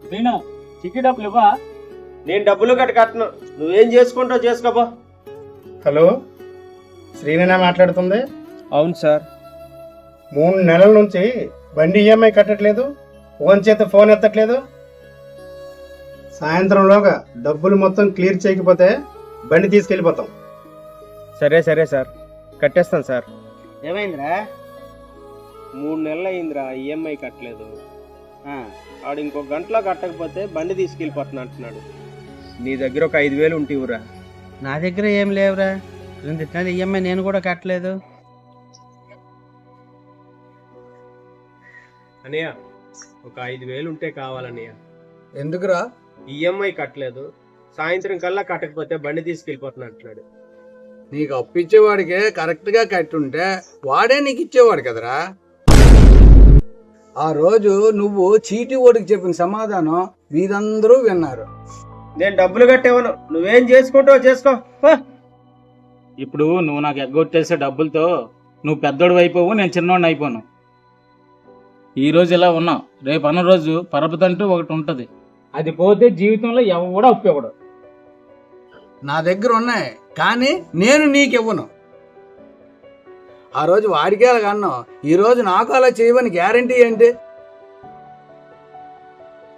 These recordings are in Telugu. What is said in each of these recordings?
శ్రీను చిట్టి డబ్బులు ఇవ్వా? నేను డబ్బులు కట్టను, నువ్వేం చేసుకుంటావు చేసుకోపో. హలో, శ్రీనేనా మాట్లాడుతుంది? అవును సార్. 3 నెలల నుంచి బండి ఈఎంఐ కట్టట్లేదు, ఫోన్ చేత ఫోన్ ఎత్తట్లేదు. సాయంత్రంలోగా డబ్బులు మొత్తం క్లియర్ చేయకపోతే బండి తీసుకెళ్ళిపోతాం. సరే సరే సార్, కట్టేస్తాను సార్. ఏమైందిరా? 3 నెలలు అయిందిరా, ఈఎంఐ కట్టలేదు. ఆడు ఇంకో గంటలో కట్టకపోతే బండి తీసుకెళ్ళిపోతున్నా అంటున్నాడు. నీ దగ్గర ఒక 5,000 ఉంటివురా? నా దగ్గర ఏం లేవురా, ఈఎంఐ నేను కూడా కట్టలేదు. అన్నయ్య, ఒక 5,000 ఉంటే కావాలన్నయ్య. ఎందుకురా? ఈఎంఐ కట్టలేదు, సాయంత్రం కల్లా కట్టకపోతే బండి తీసుకెళ్ళిపోతున్నా అంటున్నాడు. నీకు అప్పిచ్చేవాడికే కరెక్ట్గా కట్టుంటే వాడే నీకు ఇచ్చేవాడు కదరా. ఆ రోజు నువ్వు చీటీ ఓడికి చెప్పిన సమాధానం వీరందరూ విన్నారు. నేను డబ్బులు కట్టేవను, నువ్వేం చేసుకుంటావు చేసుకో. ఇప్పుడు నువ్వు నాకు ఎగ్గొట్టేసే డబ్బులతో నువ్వు పెద్దోడు అయిపోవు, నేను చిన్నోడిని అయిపోను. ఈ రోజు ఇలా ఉన్నావు, రేపు అన్న రోజు పరపతంటూ ఒకటి ఉంటుంది, అది పోతే జీవితంలో ఎవడో ఉపయోగపడు. నా దగ్గర ఉన్నాయి కానీ నేను నీకివ్వను. ఆ రోజు వాడికే అలా అన్నావు, ఈరోజు నాకు అలా చేయమని గ్యారంటీ ఏంటి?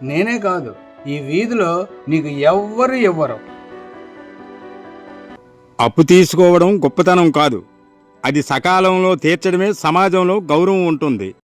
నేనే కాదు, ఈ వీధిలో నీకు ఎవ్వరు ఇవ్వరు. అప్పు తీసుకోవడం గొప్పతనం కాదు, అది సకాలంలో తీర్చడమే సమాజంలో గౌరవం ఉంటుంది.